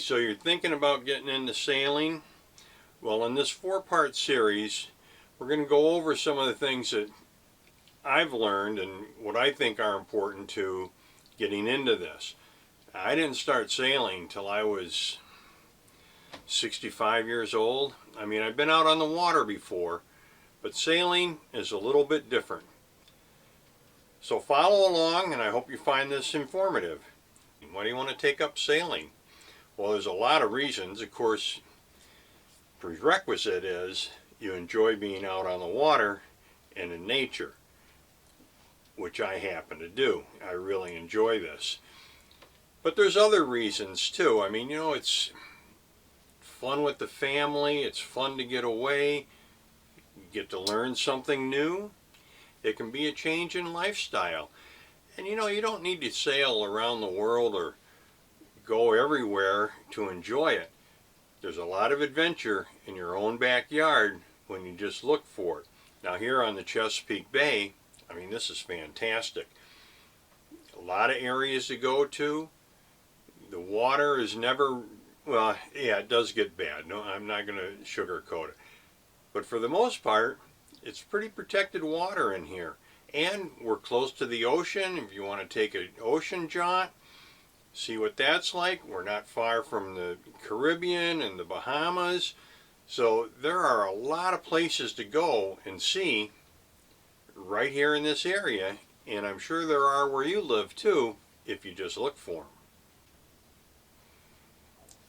So you're thinking about getting into sailing? Well, in this 4-part series, we're going to go over some of the things that I've learned and what I think are important to getting into this. I didn't start sailing till I was 65 years old. I mean, I've been out on the water before, but sailing is a little bit different. So follow along, and I hope you find this informative. Why do you want to take up sailing? Well, there's a lot of reasons. Of course, prerequisite is you enjoy being out on the water and in nature, which I happen to do. I really enjoy this. But there's other reasons too. I mean, it's fun with the family. It's fun to get away. You get to learn something new. It can be a change in lifestyle. And you don't need to sail around the world or go everywhere to enjoy it. There's a lot of adventure in your own backyard when you just look for it. Now here on the Chesapeake Bay, I mean, this is fantastic. A lot of areas to go to. The water is never, well, yeah, it does get bad. No, I'm not going to sugarcoat it. But for the most part, it's pretty protected water in here. And we're close to the ocean. If you want to take an ocean jaunt, see what that's like. We're not far from the Caribbean and the Bahamas. So there are a lot of places to go and see right here in this area. And I'm sure there are where you live too, if you just look for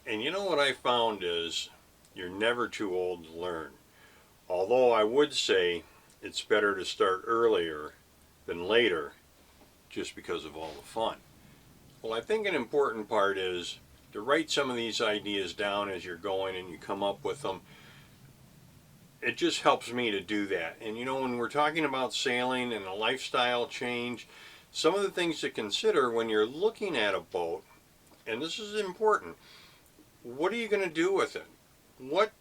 them. And what I found is you're never too old to learn. Although I would say it's better to start earlier than later just because of all the fun. Well, I think an important part is to write some of these ideas down as you're going and you come up with them. It just helps me to do that. And when we're talking about sailing and a lifestyle change, some of the things to consider when you're looking at a boat, and this is important, what are you going to do with it? What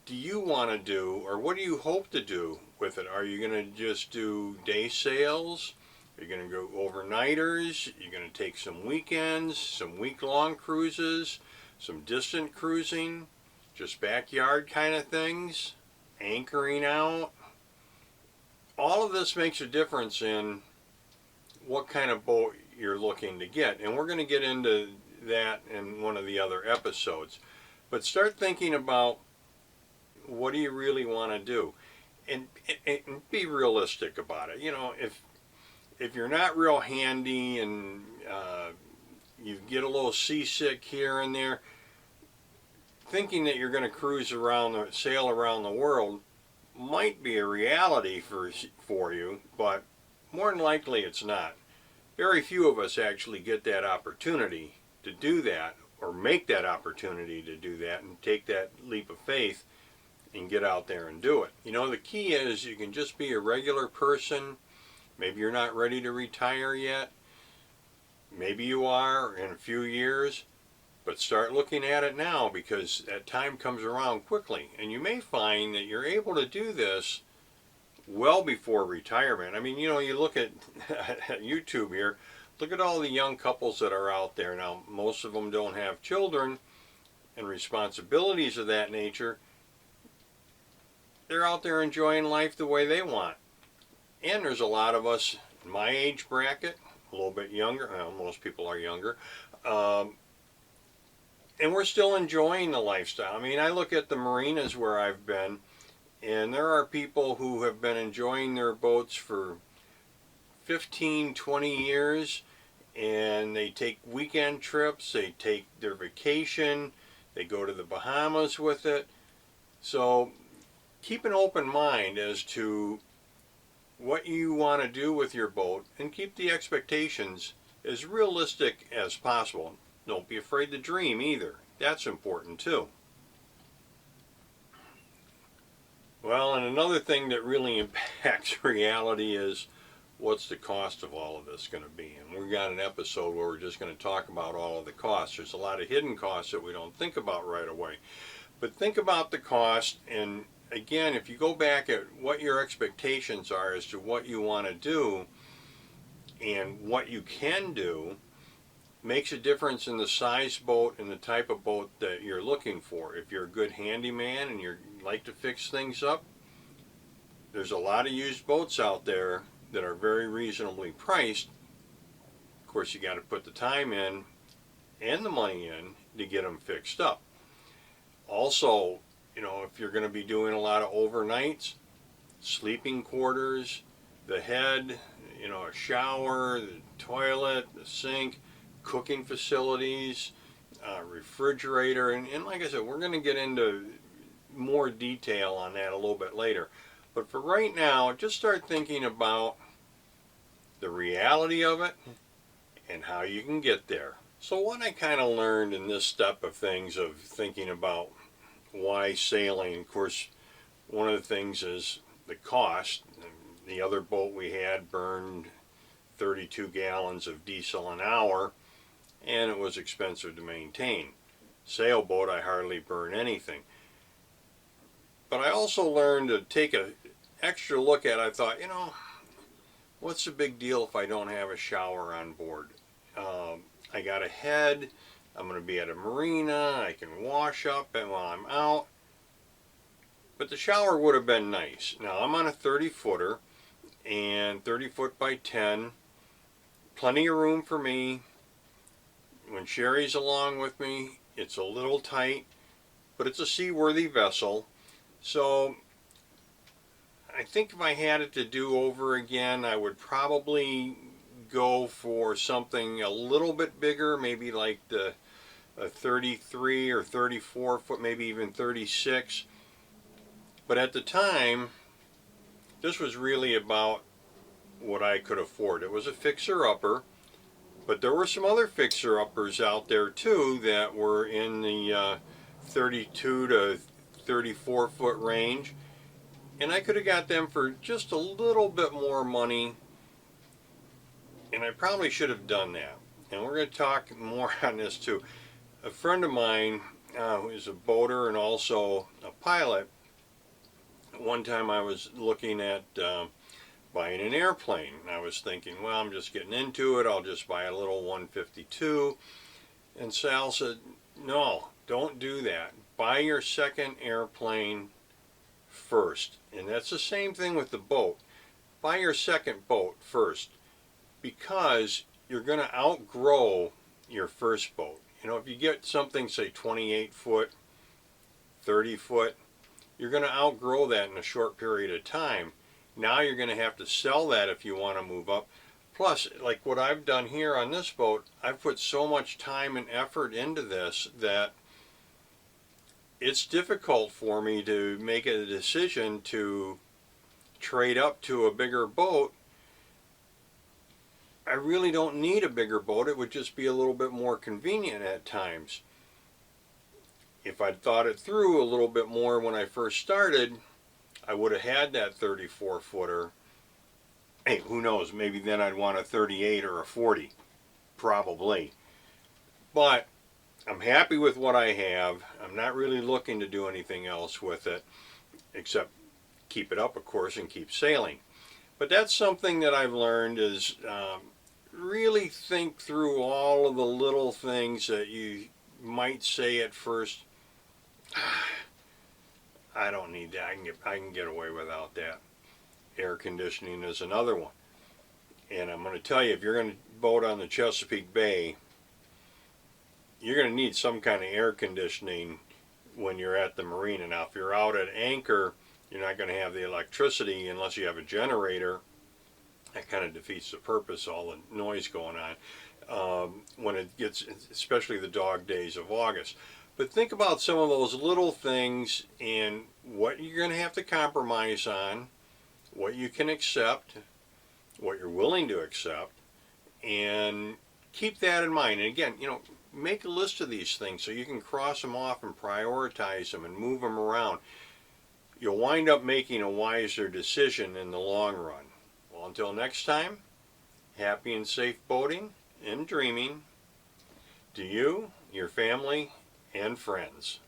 do you want to do, or what do you hope to do with it? Are you going to just do day sails? Are you going to go overnighters? Are you going to take some weekends, some week-long cruises, some distant cruising, just backyard kind of things, anchoring out? All of this makes a difference in what kind of boat you're looking to get. And we're going to get into that in one of the other episodes. But start thinking about what do you really want to do, and be realistic about it. If you're not real handy and you get a little seasick here and there, thinking that you're going to cruise around or sail around the world might be a reality for you, but more than likely it's not. Very few of us actually get that opportunity to do that, or make that opportunity to do that and take that leap of faith and get out there and do it. The key is you can just be a regular person. Maybe you're not ready to retire yet. Maybe you are in a few years, but start looking at it now, because that time comes around quickly. And you may find that you're able to do this well before retirement. I mean, you look at YouTube here, look at all the young couples that are out there now. Most of them don't have children and responsibilities of that nature. They're out there enjoying life the way they want. And there's a lot of us in my age bracket, a little bit younger, well, most people are younger, and we're still enjoying the lifestyle. I mean, I look at the marinas where I've been, and there are people who have been enjoying their boats for 15, 20 years, and they take weekend trips, they take their vacation, they go to the Bahamas with it. So keep an open mind as to what you want to do with your boat, and keep the expectations as realistic as possible. Don't be afraid to dream either. That's important too. Well, and another thing that really impacts reality is what's the cost of all of this going to be. And we've got an episode where we're just going to talk about all of the costs. There's a lot of hidden costs that we don't think about right away. But think about the cost, and again, if you go back at what your expectations are as to what you want to do and what you can do, makes a difference in the size boat and the type of boat that you're looking for. If you're a good handyman and you like to fix things up, there's a lot of used boats out there that are very reasonably priced. Of course, you got to put the time in and the money in to get them fixed up. Also, if you're going to be doing a lot of overnights, sleeping quarters, the head, a shower, the toilet, the sink, cooking facilities, refrigerator, and like I said, we're going to get into more detail on that a little bit later. But for right now, just start thinking about the reality of it and how you can get there. So what I kind of learned in this step of things of thinking about why sailing, of course, one of the things is the cost. The other boat we had burned 32 gallons of diesel an hour, and it was expensive to maintain. Sailboat, I hardly burn anything. But I also learned to take an extra look at it. I thought, what's the big deal if I don't have a shower on board? I got a head. I'm going to be at a marina. I can wash up while I'm out. But the shower would have been nice. Now, I'm on a 30-footer, and 30 foot by 10. Plenty of room for me. When Sherry's along with me, it's a little tight, but it's a seaworthy vessel. So I think if I had it to do over again, I would probably go for something a little bit bigger, maybe like a 33 or 34 foot, maybe even 36. But at the time, this was really about what I could afford. It was a fixer-upper, but there were some other fixer-uppers out there too that were in the 32 to 34 foot range, and I could have got them for just a little bit more money, and I probably should have done that. And we're going to talk more on this too. A friend of mine who is a boater and also a pilot, one time I was looking at buying an airplane. And I was thinking, well, I'm just getting into it. I'll just buy a little 152. And Sal said, no, don't do that. Buy your second airplane first. And that's the same thing with the boat. Buy your second boat first, because you're going to outgrow your first boat. If you get something, say 28 foot, 30 foot, you're going to outgrow that in a short period of time. Now you're going to have to sell that if you want to move up. Plus, like what I've done here on this boat, I've put so much time and effort into this that it's difficult for me to make a decision to trade up to a bigger boat. I really don't need a bigger boat. It would just be a little bit more convenient at times. If I'd thought it through a little bit more when I first started, I would have had that 34 footer. Hey, who knows, maybe then I'd want a 38 or a 40, probably. But I'm happy with what I have. I'm not really looking to do anything else with it, except keep it up, of course, and keep sailing. But that's something that I've learned is really think through all of the little things that you might say at first, I don't need that. I can get away without that. Air conditioning is another one. And I'm going to tell you, if you're going to boat on the Chesapeake Bay, you're going to need some kind of air conditioning when you're at the marina. Now, if you're out at anchor, you're not going to have the electricity unless you have a generator. That kind of defeats the purpose, all the noise going on when it gets, especially the dog days of August. But think about some of those little things and what you're going to have to compromise on, what you can accept, what you're willing to accept, and keep that in mind. And again, make a list of these things so you can cross them off and prioritize them and move them around. You'll wind up making a wiser decision in the long run. Well, until next time, happy and safe boating and dreaming to you, your family, and friends.